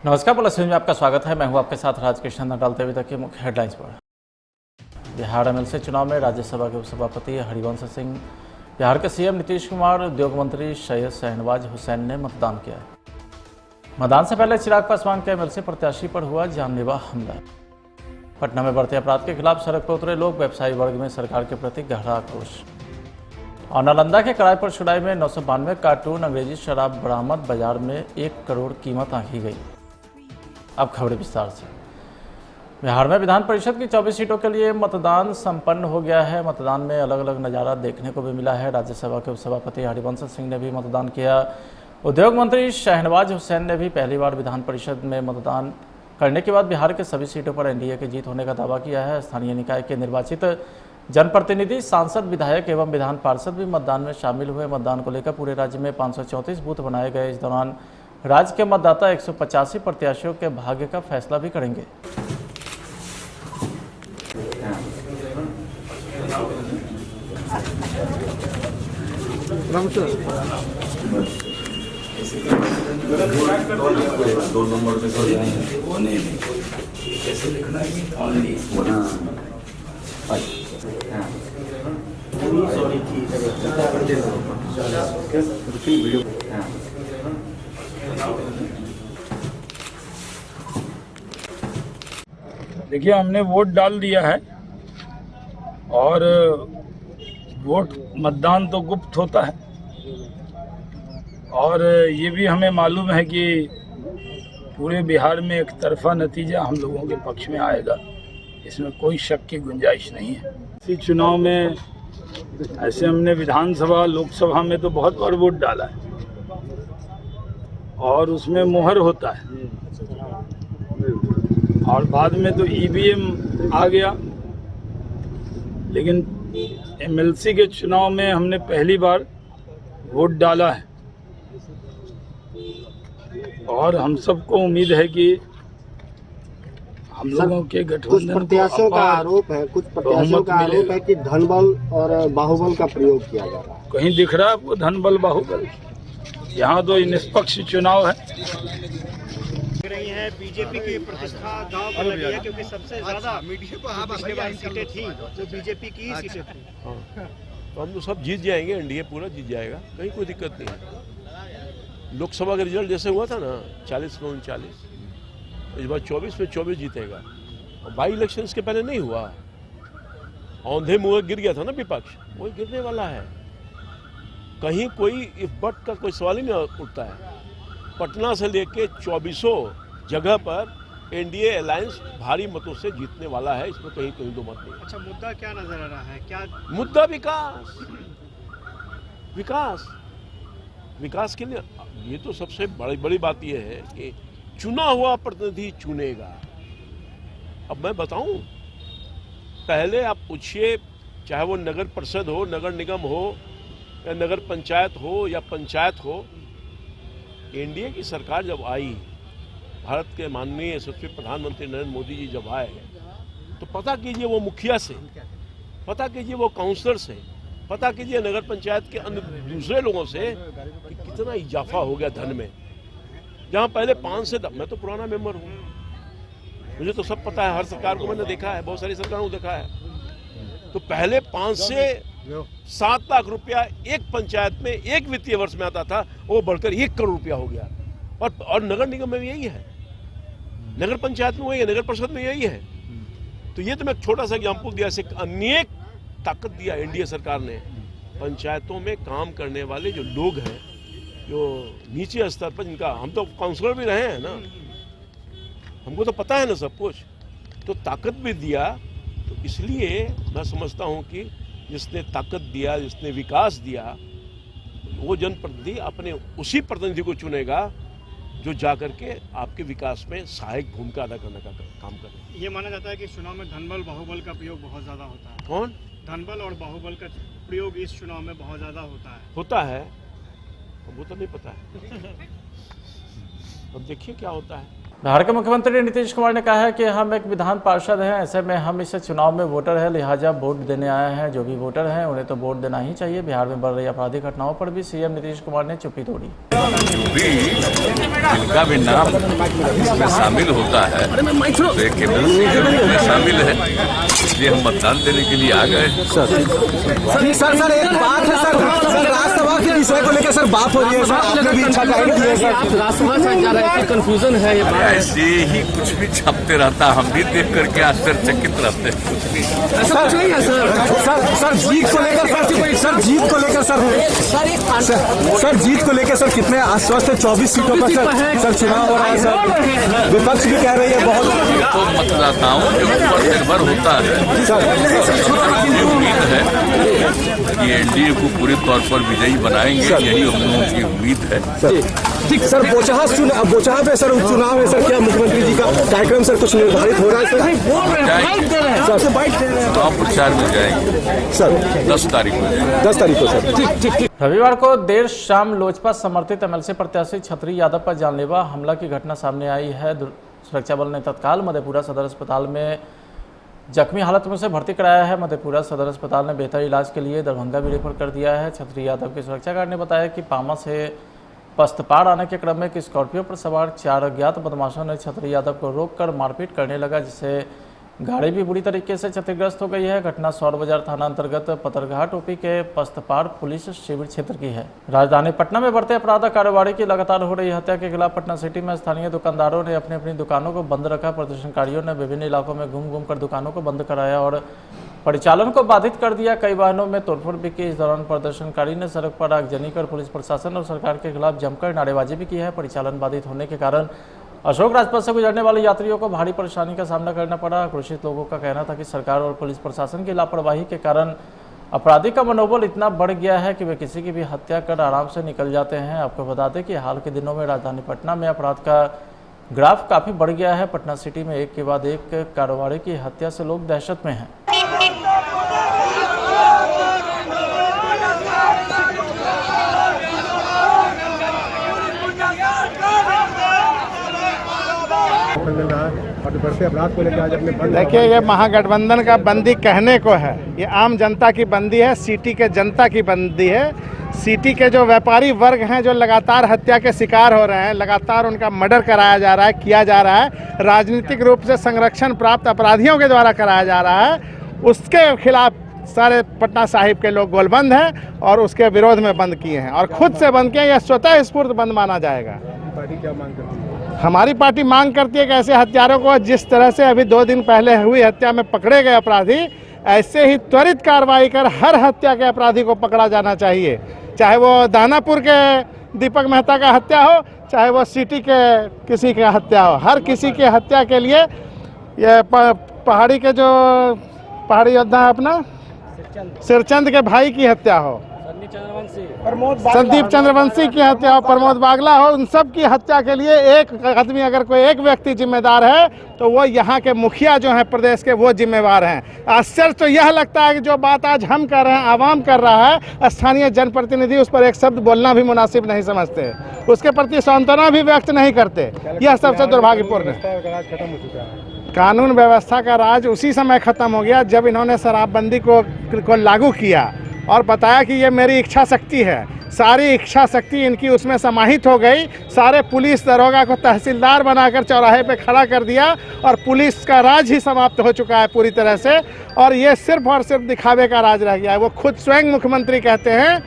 नमस्कार, plus news में आपका स्वागत है। मैं हूं आपके साथ राजकृष्ण। डालते हुए तक के मुख्य हेडलाइंस पर। बिहार एमएलसी चुनाव में राज्यसभा के उपसभापति हरिवंश सिंह, बिहार के सीएम नीतीश कुमार, उद्योग मंत्री सैयद शहनवाज हुसैन ने मतदान किया। मतदान से पहले चिराग पासवान के एमएलसी प्रत्याशी पर हुआ जानलेवा हमला। पटना में बढ़ते अपराध के खिलाफ सड़क पर उतरे लोग, व्यवसायी वर्ग में सरकार के प्रति गहरा आक्रोश। और नालंदा के करायपुर सुडाई में 992 कार्टून अंग्रेजी शराब बरामद, बाजार में 1 करोड़ कीमत आंकी गई। अब खबरें विस्तार से। बिहार में विधान परिषद की 24 सीटों के लिए मतदान संपन्न हो गया है। मतदान में अलग अलग नज़ारा देखने को भी मिला है। राज्यसभा के उपसभापति हरिवंश सिंह ने भी मतदान किया। उद्योग मंत्री शहनवाज हुसैन ने भी पहली बार विधान परिषद में मतदान करने के बाद बिहार के सभी सीटों पर एनडीए की जीत होने का दावा किया है। स्थानीय निकाय के निर्वाचित जनप्रतिनिधि, सांसद, विधायक एवं विधान पार्षद भी मतदान में शामिल हुए। मतदान को लेकर पूरे राज्य में 534 बूथ बनाए गए। इस दौरान राज्य के मतदाता 185 प्रत्याशियों के भाग्य का फैसला भी करेंगे। दो नंबर पे कैसे लिखना है। देखिए, हमने वोट डाल दिया है और वोट मतदान तो गुप्त होता है और ये भी हमें मालूम है कि पूरे बिहार में एक तरफा नतीजा हम लोगों के पक्ष में आएगा। इसमें कोई शक की गुंजाइश नहीं है। इसी चुनाव में ऐसे हमने विधानसभा, लोकसभा में तो बहुत बार वोट डाला है और उसमें मोहर होता है और बाद में तो ईवीएम आ गया। लेकिन एमएलसी के चुनाव में हमने पहली बार वोट डाला है और हम सबको उम्मीद है कि हम लोगों के गठबंधन कुछ प्रत्याशियों का आरोप है कि धन बल और बाहुबल का प्रयोग किया जा रहा है। कहीं दिख रहा है आपको धन बल बाहुबल? यहाँ तो निष्पक्ष चुनाव है। रही है बीजेपी की प्रतिष्ठा दांव पर लगी है क्योंकि सबसे ज्यादा पिछले बार सीटें थी जो बीजेपी की ही सीटें थी। तो हम तो सब जीत जाएंगे, एनडीए पूरा जीत जाएगा, कहीं कोई दिक्कत नहीं है। लोकसभा का रिजल्ट जैसे हुआ था ना 40 में 39, इस बार 24 में 24 जीतेगा। और बाई इलेक्शन के पहले नहीं हुआ, औंधे मुँह गिर गया था ना विपक्ष, वही गिरने वाला है। कहीं कोई इफ बट का कोई सवाल ही नहीं उठता है। पटना से लेके 24 जगह पर एनडीए अलायंस भारी मतों से जीतने वाला है, इसमें कहीं दो मत नहीं। अच्छा, मुद्दा क्या नजर आ रहा है? क्या मुद्दा? विकास के लिए ये तो सबसे बड़ी बात यह है कि चुना हुआ प्रतिनिधि चुनेगा। अब मैं बताऊं, पहले आप पूछिए, चाहे वो नगर परिषद हो, नगर निगम हो, या नगर पंचायत हो या पंचायत हो, एनडीए की सरकार जब आई, भारत के माननीय यशस्वी प्रधानमंत्री नरेंद्र मोदी जी जब आए, तो पता कीजिए वो मुखिया से, पता कीजिए वो काउंसलर से, पता कीजिए नगर पंचायत के अन्य दूसरे लोगों से कि कितना इजाफा हो गया धन में। जहां पहले 5 से, मैं तो पुराना मेंबर हूं, मुझे तो सब पता है, हर सरकार को मैंने देखा है, बहुत सारी सरकारों को देखा है। तो पहले 5 से 7 लाख रुपया एक पंचायत में एक वित्तीय वर्ष में आता था, वो बढ़कर 1 करोड़ रुपया हो गया। और नगर निगम में भी यही है, नगर पंचायत में वही है, नगर परिषद में यही है। तो ये तो मैं छोटा सा एग्जाम्पल दिया, से अनेक ताकत दिया एनडीए सरकार ने। पंचायतों में काम करने वाले जो लोग हैं, जो नीचे स्तर पर, जिनका हम तो काउंसलर भी रहे हैं ना, हमको तो पता है ना सब कुछ, तो ताकत भी दिया। तो इसलिए मैं समझता हूँ कि जिसने ताकत दिया, जिसने विकास दिया, वो जनप्रतिनिधि अपने उसी प्रतिनिधि को चुनेगा जो जाकर के आपके विकास में सहायक भूमिका अदा करने का काम करे। ये माना जाता है कि चुनाव में धनबल बाहुबल का प्रयोग बहुत ज्यादा होता है। कौन? धनबल और बाहुबल का प्रयोग इस चुनाव में बहुत ज्यादा होता है। वो तो नहीं पता है। अब देखिए क्या होता है। बिहार के मुख्यमंत्री नीतीश कुमार ने कहा है कि हम एक विधान पार्षद हैं, ऐसे में हम इस चुनाव में वोटर हैं, लिहाजा वोट देने आए हैं। जो भी वोटर हैं उन्हें तो वोट देना ही चाहिए। बिहार में बढ़ रही आपराधिक घटनाओं पर भी सीएम नीतीश कुमार ने चुप्पी तोड़ी। जिनका भी नाम इसमें शामिल होता है तो एक में शामिल है, इसलिए हम मतदान देने के लिए आ गए। सर एक बात है सर राष्ट्रसभा के विषय को लेकर सर बात हो रही है सर, आपने भी इच्छा जाहिर की है सर, राष्ट्रसभा से जा रहे हैं, कंफ्यूजन है ये बात। ऐसे ही कुछ भी छपते रहता, हम भी देख करके आश्चर्यचकित रहते हैं। कुछ भी ऐसा कुछ नहीं है सर जीत को लेकर सर जीत को लेकर सर जीत को लेकर सर कितने आश्वस्त है? 24 सीटों पर सर चुनाव हो रहा है सर, विपक्ष भी कह रही है बहुत। तो मतदाताओं के ऊपर निर्भर होता है। उम्मीद है कि एनडीए को पूरे तौर पर विजयी बनाएंगे, यही हम लोगों की उम्मीद है। ठीक सर, बोचहा पे सर उपचुनाव है सर, क्या मुख्यमंत्री जी का कार्यक्रम सर कुछ निर्धारित हो रहा है सर? चुनाव प्रचार में जाएंगे सर 10 तारीख को जाएंगे। 10 तारीख को सर। ठीक। रविवार को देर शाम लोजपा समर्थित एमएलसी प्रत्याशी छतरी यादव पर जानलेवा हमला की घटना सामने आई है। सुरक्षा बल ने तत्काल मधेपुरा सदर अस्पताल में जख्मी हालत में उसे भर्ती कराया है। मधेपुरा सदर अस्पताल ने बेहतर इलाज के लिए दरभंगा भी रेफर कर दिया है। छतरी यादव के सुरक्षा गार्ड ने बताया कि पामा से पस्तपाड़ आने के क्रम में एक स्कॉर्पियो पर सवार 4 अज्ञात बदमाशों ने छतरी यादव को रोककर मारपीट करने लगा, जिससे गाड़ी भी बुरी तरीके से क्षतिग्रस्त हो गई है। घटना सौर बाजार थाना अंतर्गत पतरघाट ओपी के पस्तपाड़ पुलिस शिविर क्षेत्र की है। राजधानी पटना में बढ़ते अपराध कारोबारी की लगातार हो रही हत्या के खिलाफ पटना सिटी में स्थानीय दुकानदारों ने अपनी अपनी दुकानों को बंद रखा। प्रदर्शनकारियों ने विभिन्न इलाकों में घूम कर दुकानों को बंद कराया और परिचालन को बाधित कर दिया। कई वाहनों में तोड़फोड़ भी की। इस दौरान प्रदर्शनकारी ने सड़क पर आगजनी कर पुलिस प्रशासन और सरकार के खिलाफ जमकर नारेबाजी भी की है। परिचालन बाधित होने के कारण अशोक राजपथ से गुजरने वाले यात्रियों को भारी परेशानी का सामना करना पड़ा। आक्रोशित लोगों का कहना था कि सरकार और पुलिस प्रशासन की लापरवाही के कारण अपराधी का मनोबल इतना बढ़ गया है कि वे किसी की भी हत्या कर आराम से निकल जाते हैं। आपको बता दें कि हाल के दिनों में राजधानी पटना में अपराध का ग्राफ काफ़ी बढ़ गया है। पटना सिटी में एक के बाद एक कारोबारी की हत्या से लोग दहशत में हैं। देखिए, ये महागठबंधन का बंदी कहने को है, ये आम जनता की बंदी है, सिटी के जनता की बंदी है। सिटी के जो व्यापारी वर्ग हैं जो लगातार हत्या के शिकार हो रहे हैं, लगातार उनका मर्डर कराया जा रहा है, किया जा रहा है, राजनीतिक रूप से संरक्षण प्राप्त अपराधियों के द्वारा कराया जा रहा है, उसके खिलाफ सारे पटना साहिब के लोग गोलबंद हैं और उसके विरोध में बंद किए हैं और खुद से बंद किए। यह स्वतः स्फूर्त बंद माना जाएगा। पार्टी क्या मांग करती है? हमारी पार्टी मांग करती है कि ऐसे हत्यारों को, जिस तरह से अभी 2 दिन पहले हुई हत्या में पकड़े गए अपराधी, ऐसे ही त्वरित कार्रवाई कर हर हत्या के अपराधी को पकड़ा जाना चाहिए। चाहे वो दानापुर के दीपक मेहता का हत्या हो, चाहे वो सिटी के किसी का हत्या हो, हर किसी की हत्या के लिए ये पहाड़ी के जो पहाड़ी योद्धा है अपना सिरचंद के भाई की हत्या हो, संदीप चंद्रवंशी की हत्या हो, प्रमोद बागला हो, उन सब की हत्या के लिए एक आदमी, अगर कोई एक व्यक्ति जिम्मेदार है तो वो यहाँ के मुखिया जो हैं प्रदेश के, वो जिम्मेवार हैं। आश्चर्य तो यह लगता है कि जो बात आज हम कर रहे हैं, आवाम कर रहा है, स्थानीय जनप्रतिनिधि उस पर एक शब्द बोलना भी मुनासिब नहीं समझते, उसके प्रति सांत्वना भी व्यक्त नहीं करते। यह सबसे दुर्भाग्यपूर्ण है। कानून व्यवस्था का राज उसी समय खत्म हो गया जब इन्होंने शराबबंदी को लागू किया और बताया कि ये मेरी इच्छा शक्ति है। सारी इच्छा शक्ति इनकी उसमें समाहित हो गई। सारे पुलिस दरोगा को तहसीलदार बनाकर चौराहे पे खड़ा कर दिया और पुलिस का राज ही समाप्त हो चुका है पूरी तरह से। और ये सिर्फ और सिर्फ दिखावे का राज रह गया है। वो खुद स्वयं मुख्यमंत्री कहते हैं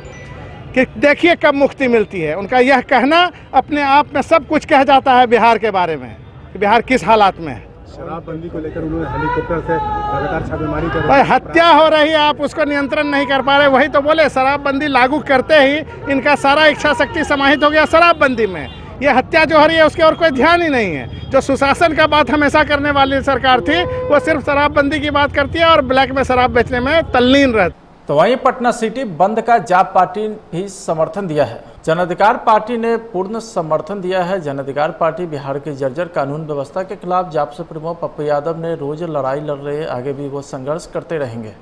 कि देखिए कब मुक्ति मिलती है। उनका यह कहना अपने आप में सब कुछ कह जाता है बिहार के बारे में, कि बिहार किस हालात में है। शराबबंदी को लेकर उन्होंने हेलीकॉप्टर से लगातार छापेमारी कर रहे हैं। हत्या हो रही है, आप उसको नियंत्रण नहीं कर पा रहे। वही तो बोले, शराबबंदी लागू करते ही इनका सारा इच्छा शक्ति समाहित हो गया शराबबंदी में। ये हत्या जो हो रही है उसके और कोई ध्यान ही नहीं है। जो सुशासन का बात हमेशा करने वाली सरकार थी, वो सिर्फ शराबबंदी की बात करती है और ब्लैक में शराब बेचने में तल्लीन रहती। तो वहीं पटना सिटी बंद का जाप पार्टी भी समर्थन दिया है। जन अधिकार पार्टी ने पूर्ण समर्थन दिया है। जन अधिकार पार्टी बिहार की जर्जर कानून व्यवस्था के खिलाफ जाप सुप्रीमो पप्पू यादव ने रोज लड़ाई लड़ रहे, आगे भी वो संघर्ष करते रहेंगे।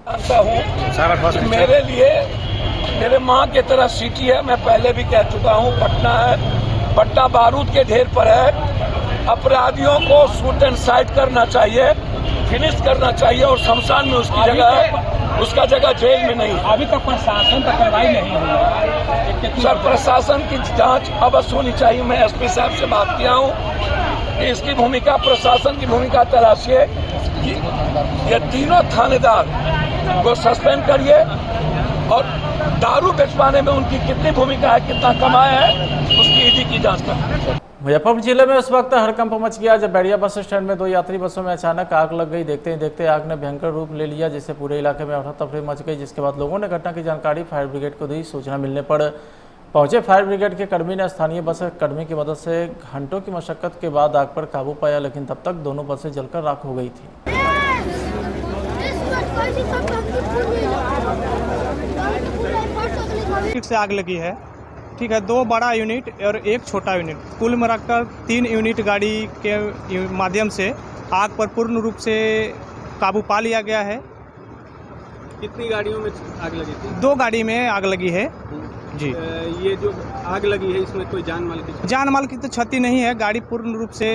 मेरे लिए मेरे माँ की तरह सिटी है। मैं पहले भी कह चुका हूँ, पटना है, पट्टा बारूद के ढेर पर है। अपराधियों को शूट एंड साइड करना चाहिए, फिनिश करना चाहिए और शमशान में उसकी जगह, उसका जगह जेल में नहीं। अभी तक प्रशासन तक कार्रवाई नहीं हुई। सर, प्रशासन की जांच अवश्य होनी चाहिए। मैं एसपी साहब से बात किया हूँ कि इसकी भूमिका, प्रशासन की भूमिका तलाशिए। ये तीनों थानेदार को सस्पेंड करिए और दारू बेचवाने में उनकी कितनी भूमिका है, कितना कमाया है, उसकी ईडी की जांच करें। मुजफ्फरपुर जिले में उस वक्त हड़कंप मच गया जब बैरिया बस स्टैंड में 2 यात्री बसों में अचानक आग लग गई। देखते ही देखते आग ने भयंकर रूप ले लिया, जिससे पूरे इलाके में अफरा-तफरी मच गई। जिसके बाद लोगों ने घटना की जानकारी फायर ब्रिगेड को दी। सूचना मिलने पर पहुंचे फायर ब्रिगेड के कर्मी ने स्थानीय बस कर्मी की मदद से घंटों की मशक्कत के बाद आग पर काबू पाया, लेकिन तब तक दोनों बसें जलकर राख हो गई थी। से आग लगी है, ठीक है। 2 बड़ा यूनिट और 1 छोटा यूनिट, कुल मिलाकर 3 यूनिट गाड़ी के माध्यम से आग पर पूर्ण रूप से काबू पा लिया गया है। कितनी गाड़ियों में आग लगी थी? 2 गाड़ी में आग लगी है जी। ये जो आग लगी है इसमें कोई जान माल की तो क्षति नहीं है, गाड़ी पूर्ण रूप से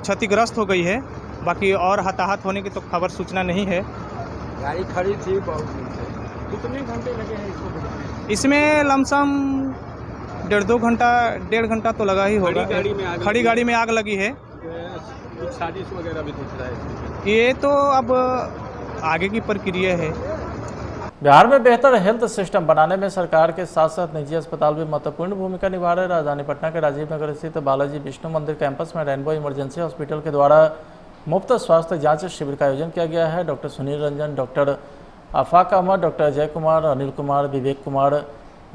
क्षतिग्रस्त हो गई है। बाकी और हताहत होने की तो खबर सूचना नहीं है। गाड़ी खड़ी थी बहुत दिन से। कितने घंटे लगे हैं इसको बुझाने? इसमें लमसम 1.5 घंटा तो लगा ही होगा। खड़ी गाड़ी में आग लगी है। कुछ साजिश वगैरह भी दिख रहा है? ये तो अब आगे की प्रक्रिया है। बिहार में बेहतर हेल्थ सिस्टम बनाने में सरकार के साथ साथ निजी अस्पताल भी महत्वपूर्ण भूमिका निभा रहे हैं। राजधानी पटना के राजीव नगर स्थित बालाजी विष्णु मंदिर कैंपस में रेनबो इमरजेंसी हॉस्पिटल के द्वारा मुफ्त स्वास्थ्य जांच शिविर का आयोजन किया गया है। डॉक्टर सुनील रंजन, डॉक्टर आफाक अहमद, डॉक्टर अजय कुमार, अनिल कुमार, विवेक कुमार,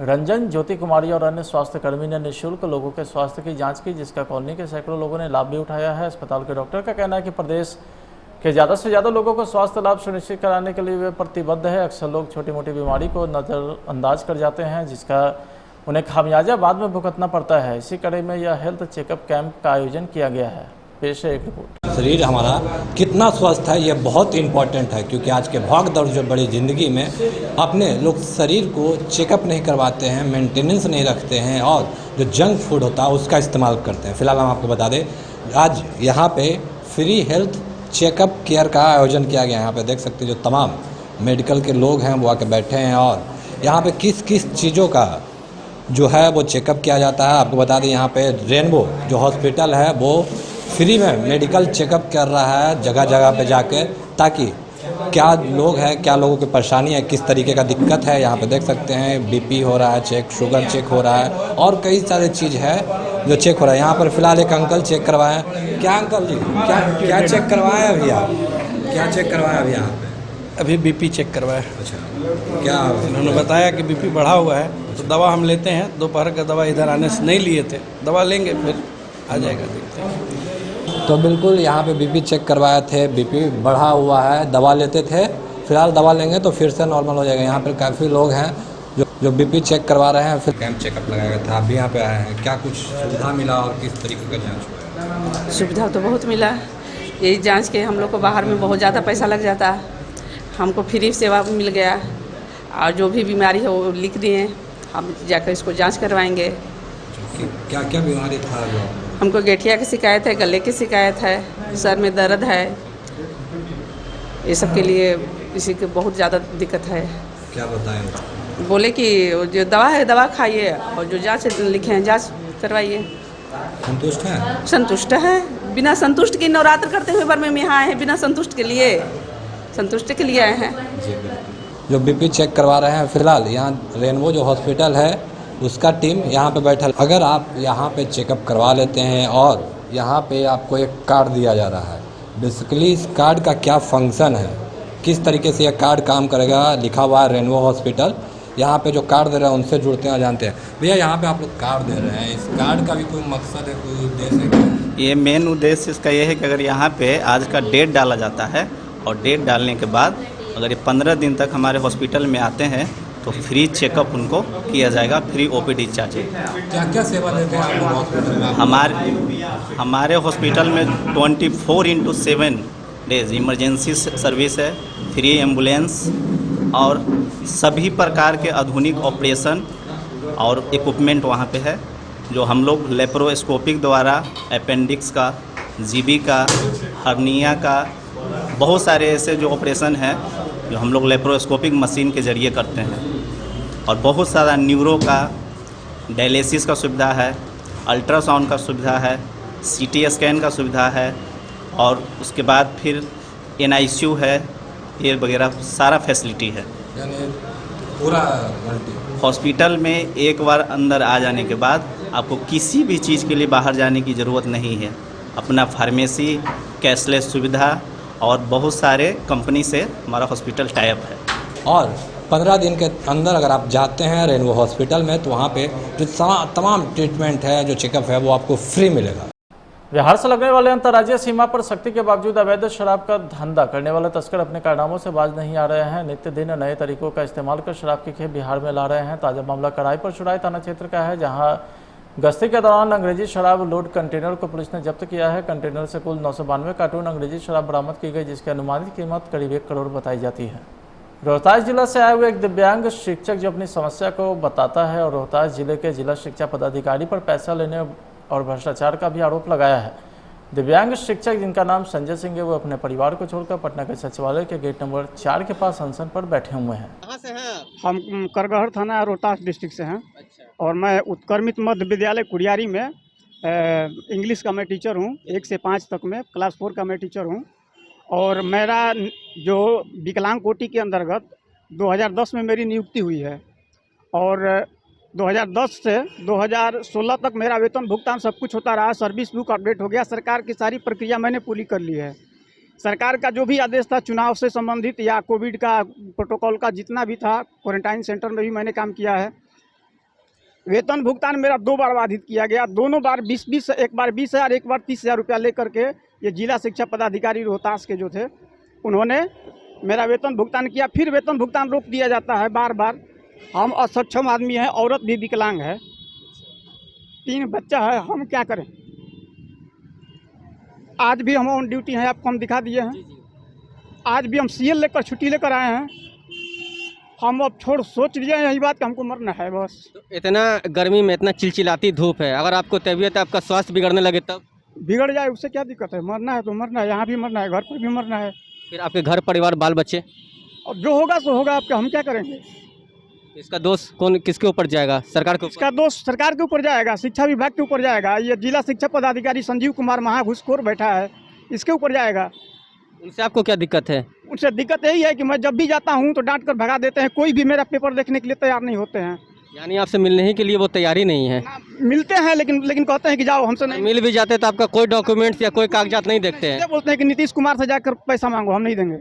रंजन, ज्योति कुमारी और अन्य स्वास्थ्य कर्मी ने निःशुल्क लोगों के स्वास्थ्य की जांच की, जिसका कॉलोनी के सैकड़ों लोगों ने लाभ भी उठाया है। अस्पताल के डॉक्टर का कहना है कि प्रदेश के ज़्यादा से ज़्यादा लोगों को स्वास्थ्य लाभ सुनिश्चित कराने के लिए वे प्रतिबद्ध है। अक्सर लोग छोटी मोटी बीमारी को नज़रअंदाज कर जाते हैं, जिसका उन्हें खामियाजा बाद में भुगतना पड़ता है। इसी कड़ी में यह हेल्थ चेकअप कैंप का आयोजन किया गया है। पेश है एक रिपोर्ट। शरीर हमारा कितना स्वस्थ है ये बहुत इम्पॉर्टेंट है, क्योंकि आज के भाग दौड़ जो बड़ी ज़िंदगी में अपने लोग शरीर को चेकअप नहीं करवाते हैं, मेंटेनेंस नहीं रखते हैं और जो जंक फूड होता है उसका इस्तेमाल करते हैं। फिलहाल हम आपको बता दें, आज यहाँ पे फ्री हेल्थ चेकअप केयर का आयोजन किया गया है। यहाँ पे देख सकते हैं जो तमाम मेडिकल के लोग हैं वो आके बैठे हैं और यहाँ पे किस किस चीज़ों का जो है वो चेकअप किया जाता है। आपको बता दें, यहाँ पे रेनबो जो हॉस्पिटल है वो फ्री में मेडिकल चेकअप कर रहा है जगह जगह पे जाके, ताकि क्या लोग हैं, क्या लोगों की परेशानी है, किस तरीके का दिक्कत है। यहाँ पे देख सकते हैं बीपी हो रहा है चेक, शुगर चेक हो रहा है और कई सारे चीज़ है जो चेक हो रहा है। यहाँ पर फिलहाल एक अंकल चेक करवाएं। क्या अंकल जी, क्या चेक करवाएं अभी आप? क्या चेक करवाएं अभी यहाँ पे? अभी बीपी चेक करवाया। अच्छा, क्या उन्होंने बताया कि बीपी बढ़ा हुआ है, तो दवा हम लेते हैं। दोपहर का दवा इधर आने से नहीं लिए थे, दवा लेंगे फिर आ जाएगा, देखते हैं। तो बिल्कुल यहाँ पे बीपी चेक करवाए थे, बीपी बढ़ा हुआ है, दवा लेते थे, फिलहाल दवा लेंगे तो फिर से नॉर्मल हो जाएगा। यहाँ पर काफ़ी लोग हैं जो बीपी चेक करवा रहे हैं। फिर कैंप चेकअप लगाया गया था, आप भी यहाँ पे आए हैं, क्या कुछ सुविधा मिला और किस तरीके का जाँच हुआ? सुविधा तो बहुत मिला। यही जांच के हम लोग को बाहर में बहुत ज़्यादा पैसा लग जाता है, हमको फ्री सेवा मिल गया और जो भी बीमारी है वो लिख दिए, हम जाकर इसको जांच करवाएंगे। क्या क्या बीमारी था? जो हमको गठिया की शिकायत है, गले की शिकायत है, सर में दर्द है, ये सब के लिए इसी की बहुत ज़्यादा दिक्कत है। क्या बताएं? बोले कि जो दवा है दवा खाइए और जो जांच लिखे हैं जांच करवाइए। संतुष्ट है? संतुष्ट है। बिना संतुष्ट के नवरात्र करते हुए बार में यहाँ आए हैं, बिना संतुष्ट के लिए आए हैं। जो बीपी चेक करवा रहे हैं फिलहाल यहाँ रेनबो जो हॉस्पिटल है उसका टीम यहाँ पे बैठा। अगर आप यहाँ पे चेकअप करवा लेते हैं और यहाँ पे आपको एक कार्ड दिया जा रहा है, बेसिकली इस कार्ड का क्या फंक्शन है, किस तरीके से यह कार्ड काम करेगा, लिखा हुआ है रेनबो हॉस्पिटल। यहाँ पे जो कार्ड दे रहे हैं उनसे जुड़ते हैं, जानते हैं। भैया यहाँ पे आप लोग कार्ड दे रहे हैं, इस कार्ड का भी कोई मकसद है, कोई उद्देश्य है? ये मेन उद्देश्य इसका ये है कि अगर यहाँ पे आज का डेट डाला जाता है और डेट डालने के बाद अगर ये 15 दिन तक हमारे हॉस्पिटल में आते हैं तो फ्री चेकअप उनको किया जाएगा, फ्री ओपीडी चार्ज। क्या क्या सेवा देते हैं आप लोग हॉस्पिटल में? हमारे हॉस्पिटल में 24/7 डेज इमरजेंसी सर्विस है, फ्री एम्बुलेंस और सभी प्रकार के आधुनिक ऑपरेशन और इक्विपमेंट वहाँ पे है, जो हम लोग लेप्रोस्कोपिक द्वारा अपेंडिक्स का, जीबी का, हर्निया का, बहुत सारे ऐसे जो ऑपरेशन हैं जो हम लोग लेप्रोस्कोपिक मशीन के ज़रिए करते हैं। और बहुत सारा न्यूरो का, डायलिसिस का सुविधा है, अल्ट्रासाउंड का सुविधा है, सीटी स्कैन का सुविधा है, और उसके बाद फिर NICU है, ये वगैरह सारा फैसिलिटी है। यानी पूरा हॉस्पिटल में एक बार अंदर आ जाने के बाद आपको किसी भी चीज़ के लिए बाहर जाने की ज़रूरत नहीं है। अपना फार्मेसी, कैशलेस सुविधा और बहुत सारे कंपनी से हमारा हॉस्पिटल टाई अप है। और 15 दिन के अंदर अगर आप जाते हैं रेनबो हॉस्पिटल में तो वहाँ पे जो तमाम ट्रीटमेंट है, जो चेकअप है, वो आपको फ्री मिलेगा। बिहार से लगने वाले अंतर्राज्यीय सीमा पर सख्ती के बावजूद अवैध शराब का धंधा करने वाले तस्कर अपने कारनामों से बाज नहीं आ रहे हैं। नित्य दिन नए तरीकों का इस्तेमाल कर शराब की खेप बिहार में ला रहे हैं। ताजा मामला कराई पर चुराई थाना क्षेत्र का है, जहां गश्ती के दौरान अंग्रेजी शराब लोड कंटेनर को पुलिस ने जब्त किया है। कंटेनर से कुल 992 कार्टून अंग्रेजी शराब बरामद की गई, जिसकी अनुमानित कीमत करीब 1 करोड़ बताई जाती है। रोहतास जिला से आए हुए एक दिव्यांग शिक्षक जो अपनी समस्या को बताता है और रोहतास जिले के जिला शिक्षा पदाधिकारी पर पैसा लेने और भ्रष्टाचार का भी आरोप लगाया है। दिव्यांग शिक्षक, जिनका नाम संजय सिंह है, वो अपने परिवार को छोड़कर पटना के सचिवालय के गेट नंबर 4 के पास अनशन पर बैठे हुए हैं। कहाँ से हैं? हम करगहर थाना रोहतास डिस्ट्रिक्ट से हैं। और मैं उत्क्रमित मध्य विद्यालय कुड़ियारी में इंग्लिश का मैं टीचर हूँ। 1 से 5 तक में क्लास 4 का मैं टीचर हूँ। और मेरा जो विकलांग कोटि के अंतर्गत 2010 में मेरी नियुक्ति हुई है और 2010 से 2016 तक मेरा वेतन भुगतान सब कुछ होता रहा। सर्विस बुक अपडेट हो गया। सरकार की सारी प्रक्रिया मैंने पूरी कर ली है। सरकार का जो भी आदेश था चुनाव से संबंधित या कोविड का प्रोटोकॉल का जितना भी था, क्वारंटाइन सेंटर में भी मैंने काम किया है। वेतन भुगतान मेरा 2 बार बाधित किया गया। दोनों बार 20-20, एक बार 20,000, एक बार 30,000 रुपया लेकर के ये जिला शिक्षा पदाधिकारी रोहतास के जो थे उन्होंने मेरा वेतन भुगतान किया। फिर वेतन भुगतान रोक दिया जाता है बार बार। हम असक्षम आदमी हैं, औरत भी विकलांग है, 3 बच्चा है, हम क्या करें। आज भी हम ऑन ड्यूटी हैं, आपको हम दिखा दिए हैं। आज भी हम CL लेकर छुट्टी लेकर आए हैं। हम अब सोच लिए हैं यही बात कि हमको मरना है बस। तो इतना गर्मी में, इतना चिलचिलाती धूप है, अगर आपको तबीयत, आपका स्वास्थ्य बिगड़ने लगे तब? बिगड़ जाए उससे क्या दिक्कत है? मरना है तो मरना है, यहाँ भी मरना है, घर पर भी मरना है। फिर आपके घर परिवार बाल बच्चे? अब जो होगा सो होगा, आपका हम क्या करेंगे। इसका दोष किसके ऊपर जाएगा? सरकार के? इसका दोष सरकार के ऊपर जाएगा, शिक्षा विभाग के ऊपर जाएगा। ये जिला शिक्षा पदाधिकारी संजीव कुमार महाघुसखोर बैठा है, इसके ऊपर जाएगा। उनसे आपको क्या दिक्कत है? उनसे दिक्कत यही है कि मैं जब भी जाता हूं तो डांट कर भगा देते हैं। कोई भी मेरा पेपर देखने के लिए तैयार नहीं होते हैं। यानी आपसे मिलने ही के लिए वो तैयारी नहीं है? मिलते हैं लेकिन कहते हैं कि जाओ, हमसे नहीं। मिल भी जाते तो आपका कोई डॉक्यूमेंट्स या कोई कागजात नहीं देखते हैं? बोलते हैं कि नीतीश कुमार से जाकर पैसा मांगो, हम नहीं देंगे।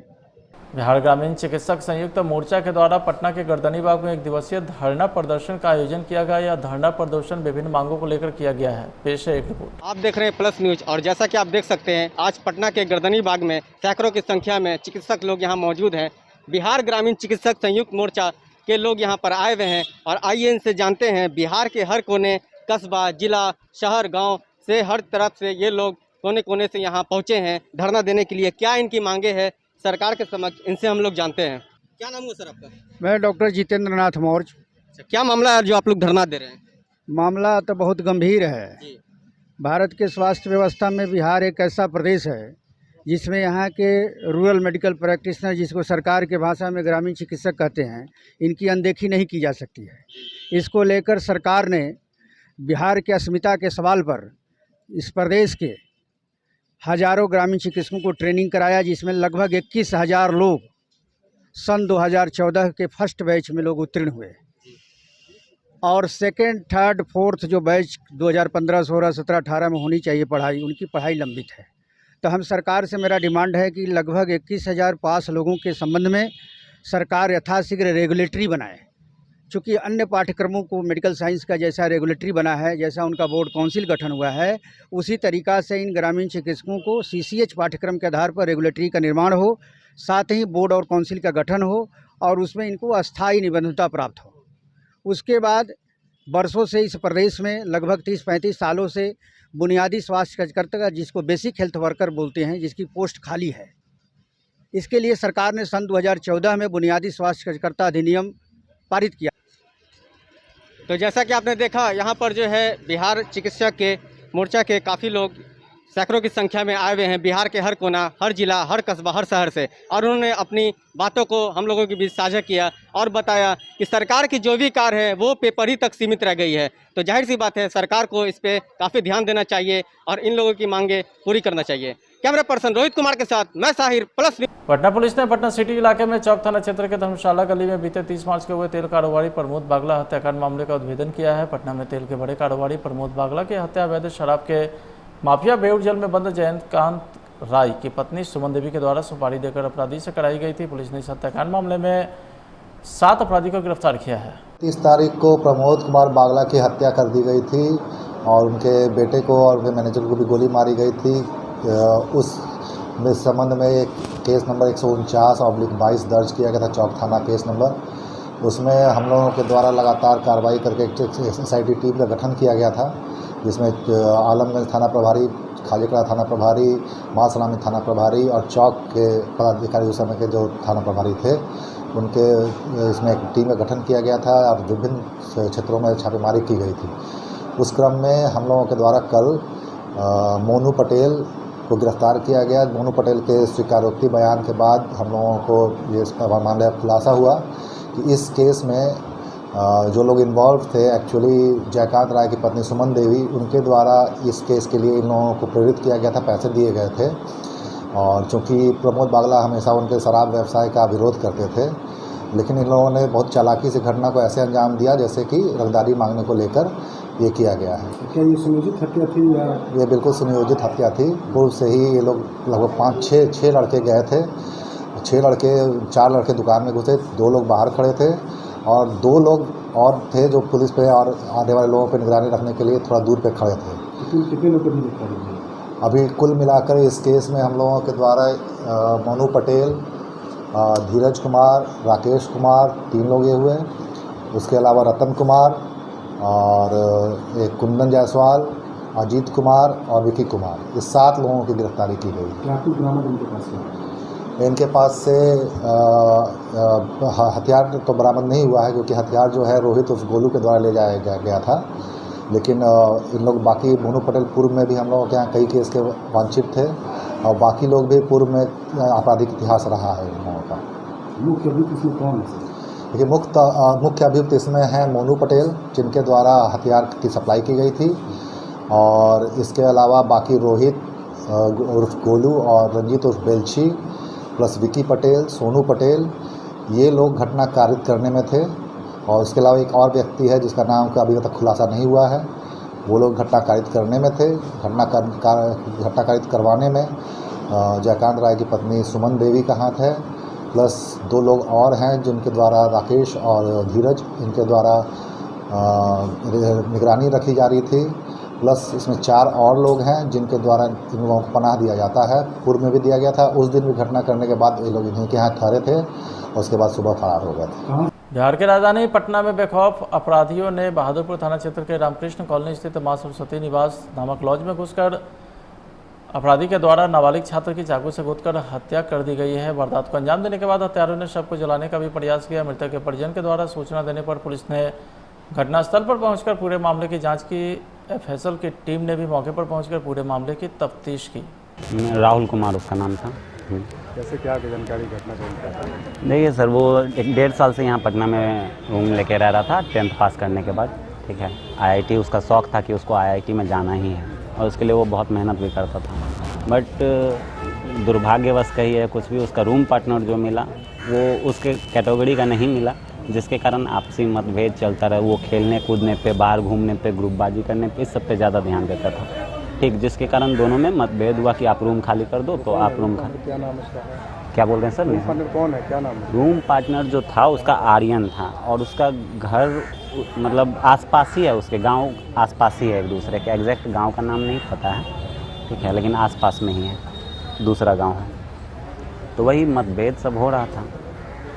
बिहार ग्रामीण चिकित्सक संयुक्त मोर्चा के द्वारा पटना के गर्दनीबाग में 1 दिवसीय धरना प्रदर्शन का आयोजन किया गया। यह धरना प्रदर्शन विभिन्न मांगों को लेकर किया गया है। पेश है एक रिपोर्ट। आप देख रहे हैं प्लस न्यूज और जैसा कि आप देख सकते हैं आज पटना के गर्दनीबाग में सैकड़ों की संख्या में चिकित्सक लोग यहाँ मौजूद हैं। बिहार ग्रामीण चिकित्सक संयुक्त मोर्चा के लोग यहाँ पर आए हुए हैं और आइए इनसे जानते हैं बिहार के हर कोने, कस्बा, जिला, शहर, गाँव से हर तरफ से ये लोग कोने कोने से यहाँ पहुँचे हैं धरना देने के लिए। क्या इनकी मांगे हैं सरकार के समक्ष, इनसे हम लोग जानते हैं। क्या नाम है सर आपका? मैं डॉक्टर जितेंद्र नाथ मौर्य। क्या मामला है जो आप लोग धरना दे रहे हैं? मामला तो बहुत गंभीर है। भारत के स्वास्थ्य व्यवस्था में बिहार एक ऐसा प्रदेश है जिसमें यहाँ के रूरल मेडिकल प्रैक्टिशनर, जिसको सरकार के भाषा में ग्रामीण चिकित्सक कहते हैं, इनकी अनदेखी नहीं की जा सकती है। इसको लेकर सरकार ने बिहार के अस्मिता के सवाल पर इस प्रदेश के हजारों ग्रामीण चिकित्सकों को ट्रेनिंग कराया, जिसमें लगभग 21,000 लोग सन 2014 के फर्स्ट बैच में लोग उत्तीर्ण हुए और सेकेंड, थर्ड, फोर्थ जो बैच 2015, 16, 17, 18 में होनी चाहिए पढ़ाई, उनकी पढ़ाई लंबित है। तो हम सरकार से, मेरा डिमांड है कि लगभग 21,000 पास लोगों के संबंध में सरकार यथाशीघ्र रेगुलेटरी बनाए। चूँकि अन्य पाठ्यक्रमों को मेडिकल साइंस का जैसा रेगुलेटरी बना है, जैसा उनका बोर्ड काउंसिल गठन हुआ है, उसी तरीक़ा से इन ग्रामीण चिकित्सकों को CCH पाठ्यक्रम के आधार पर रेगुलेटरी का निर्माण हो, साथ ही बोर्ड और काउंसिल का गठन हो और उसमें इनको अस्थायी निबंधता प्राप्त हो। उसके बाद वर्षों से इस प्रदेश में लगभग 30-35 सालों से बुनियादी स्वास्थ्य कार्यकर्ता, जिसको बेसिक हेल्थ वर्कर बोलते हैं, जिसकी पोस्ट खाली है। इसके लिए सरकार ने सन 2014 में बुनियादी स्वास्थ्य कार्यकर्ता अधिनियम पारित किया। तो जैसा कि आपने देखा यहाँ पर जो है बिहार चिकित्सक के मोर्चा के काफ़ी लोग सैकड़ों की संख्या में आए हुए हैं बिहार के हर कोना, हर जिला, हर कस्बा, हर शहर से, और उन्होंने अपनी बातों को हम लोगों के बीच साझा किया और बताया कि सरकार की जो भी कार्य है वो पेपर ही तक सीमित रह गई है। तो जाहिर सी बात है सरकार को इस पर काफ़ी ध्यान देना चाहिए और इन लोगों की मांगे पूरी करना चाहिए। कैमरा पर्सन रोहित कुमार के साथ मैं साहिर, प्लस। पटना पुलिस ने पटना सिटी इलाके में चौक थाना क्षेत्र के धर्मशाला गली में बीते 30 मार्च को हुए तेल कारोबारी प्रमोद बागला हत्याकांड मामले का उद्भेदन किया है। पटना में तेल के बड़े कारोबारी प्रमोद बागला की हत्या अवैध शराब के माफिया बेउर जेल में बंद जयंतकांत राय की पत्नी सुमन देवी के द्वारा सुपारी देकर अपराधी से कराई गई थी। पुलिस ने इस हत्याकांड मामले में 7 अपराधी को गिरफ्तार किया है। 30 तारीख को प्रमोद कुमार बागला की हत्या कर दी गई थी और उनके बेटे को और उनके मैनेजर को भी गोली मारी गई थी। उस संबंध में एक केस नंबर 149/22 दर्ज किया गया था, चौक थाना केस नंबर। उसमें हम लोगों के द्वारा लगातार कार्रवाई करके एक SIT टीम का गठन किया गया था, जिसमें आलमगंज थाना प्रभारी, खालीकला थाना प्रभारी, मालसलामी थाना प्रभारी और चौक के पदाधिकारी उस समय के जो थाना प्रभारी थे उनके इसमें एक टीम का गठन किया गया था और विभिन्न क्षेत्रों में छापेमारी की गई थी। उस क्रम में हम लोगों के द्वारा कल मोनू पटेल को गिरफ्तार किया गया। मोनू पटेल के स्वीकारोक्ति बयान के बाद हम लोगों को ये मामले का खुलासा हुआ कि इस केस में जो लोग इन्वॉल्व थे, एक्चुअली जयकांत राय की पत्नी सुमन देवी, उनके द्वारा इस केस के लिए इन लोगों को प्रेरित किया गया था, पैसे दिए गए थे। और चूँकि प्रमोद बागला हमेशा उनके शराब व्यवसाय का विरोध करते थे, लेकिन इन लोगों ने बहुत चालाकी से घटना को ऐसे अंजाम दिया जैसे कि रंगदारी मांगने को लेकर ये किया गया है। क्या ये सुनियोजित हत्या थी या? ये बिल्कुल सुनियोजित हत्या थी। पूर्व से ही ये लोग लगभग 5-6 लड़के गए थे। 4 लड़के दुकान में घुसे, 2 लोग बाहर खड़े थे और 2 लोग और थे जो पुलिस पे और आने वाले लोगों पर निगरानी रखने के लिए थोड़ा दूर पे खड़े थे। कितने लोग गिरफ्तार हुए? अभी कुल मिलाकर इस केस में हम लोगों के द्वारा मोनू पटेल, धीरज कुमार, राकेश कुमार 3 लोग ये हुए। उसके अलावा रतन कुमार और एक कुंदन जायसवाल, अजीत कुमार और विकी कुमार, ये 7 लोगों की गिरफ्तारी की गई। क्या कुछ बरामद इनके पास से? इनके पास से हथियार तो बरामद नहीं हुआ है, क्योंकि हथियार जो है रोहित उस गोलू के द्वारा ले जाया गया था। लेकिन इन लोग बाकी मोनू पटेल पूर्व में भी हम लोगों के यहाँ कई केस के वांछित थे और बाकी लोग भी पूर्व में आपराधिक इतिहास रहा है इन लोगों का। मुख्य अभियुक्त इसमें कौन है? देखिए, मुख्य अभियुक्त इसमें हैं मोनू पटेल, जिनके द्वारा हथियार की सप्लाई की गई थी, और इसके अलावा बाकी रोहित उर्फ गोलू और रंजीत उर्फ बेलछी प्लस विकी पटेल, सोनू पटेल, ये लोग घटना कारित करने में थे। और इसके अलावा एक और व्यक्ति है जिसका नाम का अभी तक खुलासा नहीं हुआ है, वो लोग घटना कारित करने में थे। घटना कारित करवाने में जयकांत राय की पत्नी सुमन देवी का हाथ है, प्लस 2 लोग और हैं जिनके द्वारा, राकेश और धीरज, इनके द्वारा निगरानी रखी जा रही थी। प्लस इसमें 4 और लोग हैं जिनके द्वारा इन लोगों को पनाह दिया जाता है। पूर्व में भी दिया गया था, उस दिन भी घटना करने के बाद ये लोग इन्हीं के यहाँ ठहरे थे और उसके बाद सुबह फरार हो गए थे। बिहार के राजधानी पटना में बेखौफ अपराधियों ने बहादुरपुर थाना क्षेत्र के रामकृष्ण कॉलोनी स्थित मां सरस्वती निवास नामक लॉज में घुसकर अपराधी के द्वारा नाबालिग छात्र की चाकू से गोदकर हत्या कर दी गई है। वारदात को अंजाम देने के बाद हत्यारों ने शव को जलाने का भी प्रयास किया। मृतक के परिजन के द्वारा सूचना देने पर पुलिस ने घटनास्थल पर पहुंचकर पूरे मामले की जांच की। FSL की टीम ने भी मौके पर पहुंचकर पूरे मामले की तफ्तीश की। राहुल कुमार उसका नाम था। कैसे क्या जानकारी घटना को? देखिए सर, वो 1.5 साल से यहाँ पटना में रूम लेके रह रहा था 10th पास करने के बाद। ठीक है, IIT उसका शौक़ था कि उसको IIT में जाना ही है और उसके लिए वो बहुत मेहनत भी करता था। बट दुर्भाग्यवश कहिए कुछ भी, उसका रूम पार्टनर जो मिला वो उसके कैटेगरी का नहीं मिला, जिसके कारण आपसी मतभेद चलता रहा। वो खेलने कूदने पे, बाहर घूमने पे, ग्रुपबाजी करने पे, इस सब पे ज़्यादा ध्यान देता था। ठीक, जिसके कारण दोनों में मतभेद हुआ कि आप रूम खाली कर दो, तो आप रूम खाली। क्या नाम उसका है? क्या बोल रहे हैं सर? रूम पार्टनर कौन है, क्या नाम है? रूम पार्टनर जो था उसका आर्यन था और उसका घर मतलब आसपास ही है, उसके गांव आसपास ही है एक दूसरे के। एग्जैक्ट गांव का नाम नहीं पता है, ठीक है, लेकिन आसपास में ही है, दूसरा गांव है। तो वही मतभेद सब हो रहा था।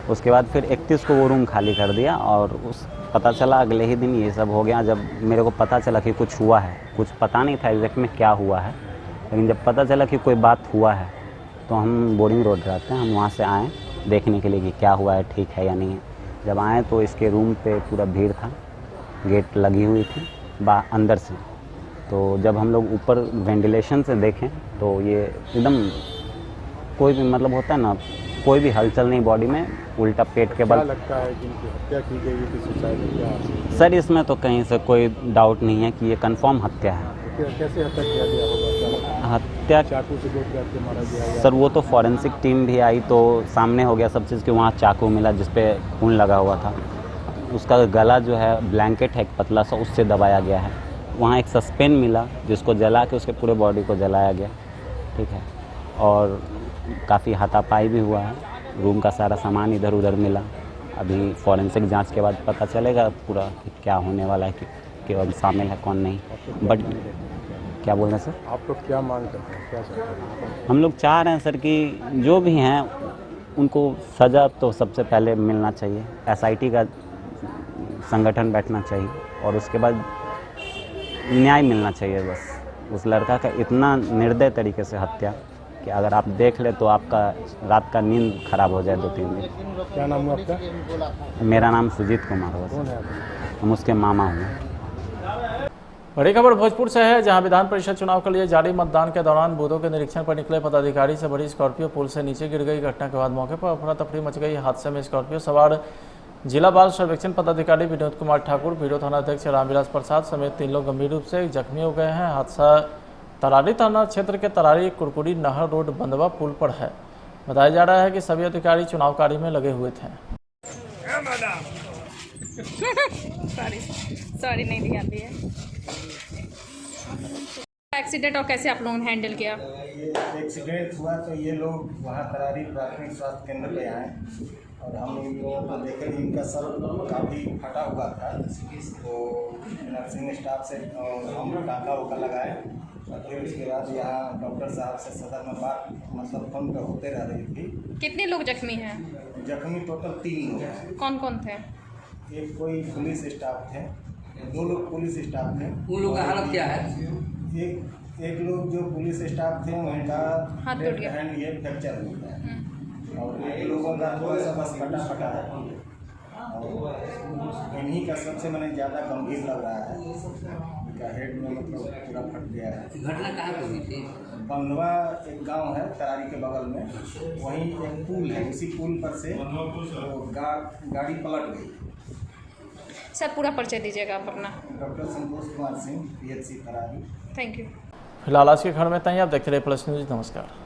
उसके बाद फिर 31 को वो रूम खाली कर दिया और उस पता चला अगले ही दिन ये सब हो गया। जब मेरे को पता चला कि कुछ हुआ है, कुछ पता नहीं था एग्जैक्ट में क्या हुआ है, लेकिन जब पता चला कि कोई बात हुआ है तो हम बोरिंग रोड रहते हैं, हम वहाँ से आए देखने के लिए कि क्या हुआ है, ठीक है या नहीं है। जब आए तो इसके रूम पे पूरा भीड़ था, गेट लगी हुई थी अंदर से, तो जब हम लोग ऊपर वेंटिलेशन से देखें तो ये एकदम कोई भी मतलब होता है ना, कोई भी हलचल नहीं बॉडी में, उल्टा पेट के बल। लगता है जिनकी हत्या की गई है सुसाइड क्या? सर इसमें तो कहीं से कोई डाउट नहीं है कि ये कंफर्म हत्या है। कैसे हत्या किया गया होगा? हत्या चाकू से गोद करके मारा गया? सर वो तो फॉरेंसिक टीम भी आई तो सामने हो गया सब चीज़ कि वहाँ चाकू मिला जिस पे खून लगा हुआ था। उसका गला जो है ब्लैंकेट है एक पतला सा, उससे दबाया गया है। वहाँ एक सस्पेन मिला जिसको जला के उसके पूरे बॉडी को जलाया गया, ठीक है। और काफ़ी हाथापाई भी हुआ है, रूम का सारा सामान इधर उधर मिला। अभी फॉरेंसिक जांच के बाद पता चलेगा पूरा कि क्या होने वाला है, कि कौन शामिल है कौन नहीं। बट क्या बोल रहे हैं सर? आप लोग क्या मांग करते हैं, क्या चाहते हैं? हम लोग चाह रहे हैं सर कि जो भी हैं उनको सज़ा तो सबसे पहले मिलना चाहिए। SIT का संगठन बैठना चाहिए और उसके बाद न्याय मिलना चाहिए। बस उस लड़का का इतना निर्दय तरीके से हत्या कि अगर आप देख ले तो आपका रात का नींद खराब हो जाए 2-3 दिन। क्या नाम है आपका? मेरा नाम सुजीत कुमार है। कौन है? हम उसके मामा हुए। बड़ी खबर भोजपुर से है, जहां विधान परिषद चुनाव के लिए जारी मतदान के दौरान बूथों के निरीक्षण पर निकले पदाधिकारी से बड़ी स्कॉर्पियो पुल से नीचे गिर गई। घटना के बाद मौके पर अफरा तफरी मच गई। हादसे में स्कॉर्पियो सवार जिला बाल सर्वेक्षण पदाधिकारी विनोद कुमार ठाकुर, बीडो थाना अध्यक्ष रामविलास प्रसाद समेत 3 लोग गंभीर रूप से जख्मी हो गए हैं। हादसा तरारी थाना क्षेत्र के तरारी कुरकुरी नहर रोड बंदवा पुल पर है। बताया जा रहा है कि सभी अधिकारी चुनाव कार्य में लगे हुए थे। सॉरी नहीं ध्यान दिया। एक्सीडेंट और कैसे आप लोगों ने हैंडल किया? ये एक्सीडेंट हुआ तो ये लोग वहाँ तरारी प्राथमिक स्वास्थ्य केंद्र पे आए और हम इन लोगों को देखे इनका सर काफ़ी फटा हुआ था, तो नर्सिंग स्टाफ से हम टाँका उका लगाए और फिर उसके बाद यहाँ डॉक्टर साहब से सदर में बात मतलब फोन पर होते रह रही थी। कितने लोग जख्मी हैं? जख्मी टोटल 3 लोग हैं। कौन कौन थे? एक कोई पुलिस स्टाफ थे, 2 लोग पुलिस स्टाफ थे। उन लोगों का हालत क्या है? एक लोग जो पुलिस स्टाफ थे उनका हाथ टूट गया, हैंड ये फ्रैक्चर हो गया और एक लोगों का थोड़ा सा बस फटा है और इन्हीं का सबसे मैंने ज़्यादा गंभीर लग रहा है। इनका हेड में मतलब पूरा फट गया है। घटना कहाँ पर हुई थी? बंदवा एक गांव है तरारी के बगल में, वहीं एक पुल है, उसी पुल पर से गाड़ी पलट गई। सर पूरा परिचय दीजिएगा आप अपना। Doctor Santosh Kumar Singh, PHC Tarari. Thank you. फिलहाल आज की खबर में इतना ही। आप देखते रहिए प्लस न्यूज। नमस्कार।